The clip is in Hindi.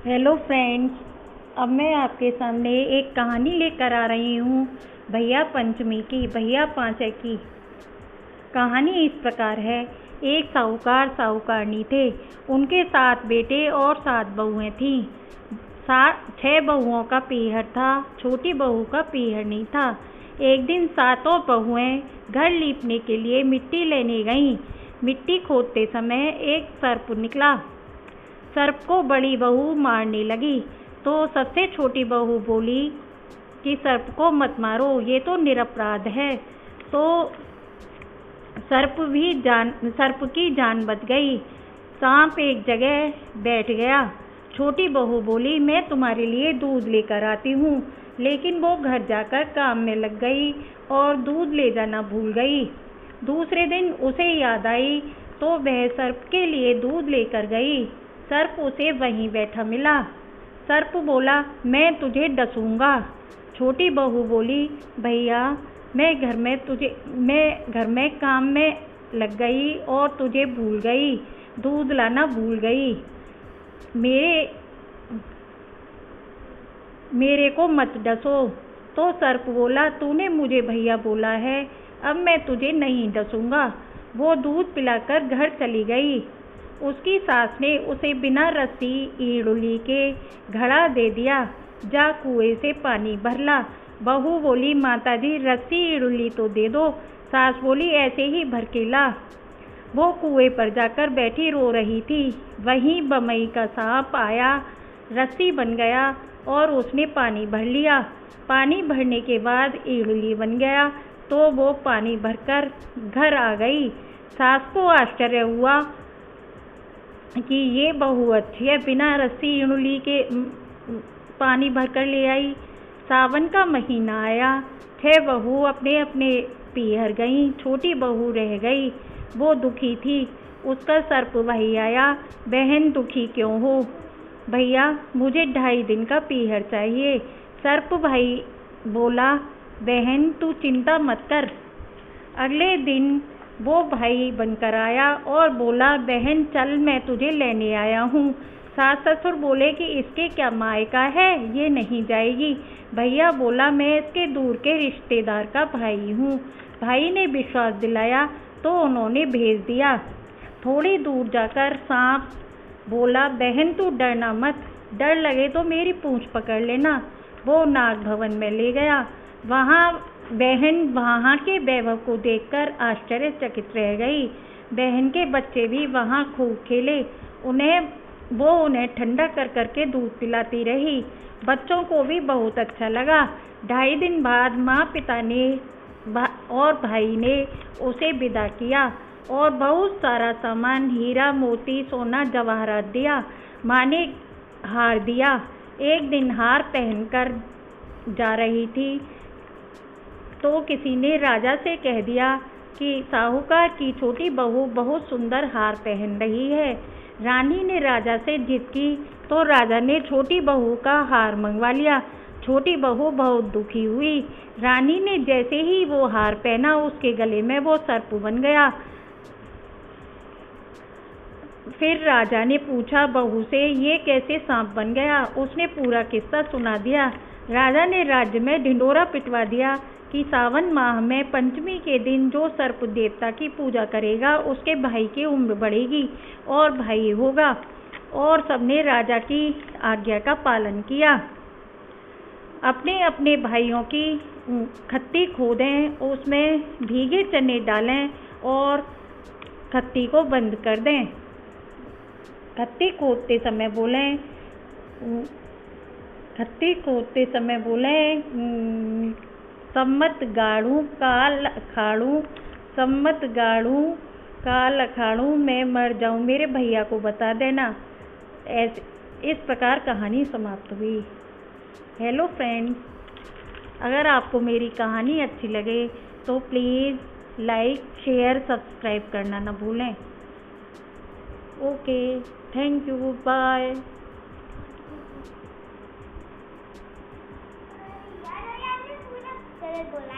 हेलो फ्रेंड्स, अब मैं आपके सामने एक कहानी लेकर आ रही हूँ भैया पंचमी की, भैया पाँचे की। कहानी इस प्रकार है। एक साहूकार साहूकारनी थे। उनके 7 बेटे और 7 बहुएं थीं। 6 बहुओं का पीहर था, छोटी बहू का पीहर नहीं था। एक दिन 7 बहुएं घर लीपने के लिए मिट्टी लेने गईं। मिट्टी खोदते समय एक सर्प निकला। सर्प को बड़ी बहू मारने लगी तो सबसे छोटी बहू बोली कि सर्प को मत मारो, ये तो निरपराध है। तो सर्प की जान बच गई। सांप एक जगह बैठ गया। छोटी बहू बोली, मैं तुम्हारे लिए दूध लेकर आती हूँ, लेकिन वो घर जाकर काम में लग गई और दूध ले जाना भूल गई। दूसरे दिन उसे याद आई तो वह सर्प के लिए दूध लेकर गई। सर्प उसे वहीं बैठा मिला। सर्प बोला, मैं तुझे डसूंगा। छोटी बहू बोली, भैया मैं घर में काम में लग गई और तुझे भूल गई, दूध लाना भूल गई। मेरे को मत डसो। तो सर्प बोला, तूने मुझे भैया बोला है, अब मैं तुझे नहीं डसूंगा। वो दूध पिलाकर घर चली गई। उसकी सास ने उसे बिना रस्सी ईड़ुली के घड़ा दे दिया। जा कुएं से पानी भर ला। बहू बोली, माताजी रस्सी ईड़ुली तो दे दो। सास बोली, ऐसे ही भर के ला। वो कुएं पर जाकर बैठी रो रही थी। वहीं बमई का सांप आया, रस्सी बन गया और उसने पानी भर लिया। पानी भरने के बाद ईड़ुली बन गया तो वो पानी भरकर घर आ गई। सास को आश्चर्य हुआ कि ये बहू अच्छी है, बिना रस्सी ईड़ुली के पानी भरकर ले आई। सावन का महीना आया। 6 बहू अपने अपने पीहर गईं। छोटी बहू रह गई। वो दुखी थी। उसका सर्प वही आया, बहन दुखी क्यों हो? भैया मुझे 2.5 दिन का पीहर चाहिए। सर्प भाई बोला, बहन तू चिंता मत कर। अगले दिन वो भाई बनकर आया और बोला, बहन चल मैं तुझे लेने आया हूँ। सास ससुर बोले कि इसके क्या मायका है, ये नहीं जाएगी। भैया बोला, मैं इसके दूर के रिश्तेदार का भाई हूँ। भाई ने विश्वास दिलाया तो उन्होंने भेज दिया। थोड़ी दूर जाकर सांप बोला, बहन तू डरना मत, डर लगे तो मेरी पूंछ पकड़ लेना। वो नाग भवन में ले गया। बहन वहाँ के वैभव को देखकर आश्चर्यचकित रह गई। बहन के बच्चे भी वहाँ खूब खेले। वो उन्हें ठंडा कर करके दूध पिलाती रही। बच्चों को भी बहुत अच्छा लगा। 2.5 दिन बाद माँ पिता ने और भाई ने उसे विदा किया और बहुत सारा सामान, हीरा मोती सोना जवाहरात दिया। माँ ने हार दिया। एक दिन हार पहनकर जा रही थी तो किसी ने राजा से कह दिया कि साहूकार की छोटी बहू बहुत सुंदर हार पहन रही है। रानी ने राजा से जिद की तो राजा ने छोटी बहू का हार मंगवा लिया। छोटी बहू बहुत दुखी हुई। रानी ने जैसे ही वो हार पहना, उसके गले में वो सर्प बन गया। फिर राजा ने पूछा बहू से, ये कैसे सांप बन गया? उसने पूरा किस्सा सुना दिया। राजा ने राज्य में ढिंढोरा पिटवा दिया कि सावन माह में पंचमी के दिन जो सर्प देवता की पूजा करेगा उसके भाई की उम्र बढ़ेगी और भाई होगा। और सबने राजा की आज्ञा का पालन किया। अपने अपने भाइयों की खत्ती खोदें, उसमें भीगे चने डालें और खत्ती को बंद कर दें। खत्ती खोदते समय बोलें, सम्मत गाड़ू काल अखाड़ू मैं मर जाऊं, मेरे भैया को बता देना। इस प्रकार कहानी समाप्त हुई। हेलो फ्रेंड्स, अगर आपको मेरी कहानी अच्छी लगे तो प्लीज़ लाइक शेयर सब्सक्राइब करना ना भूलें। Okay, thank you, bye. बोला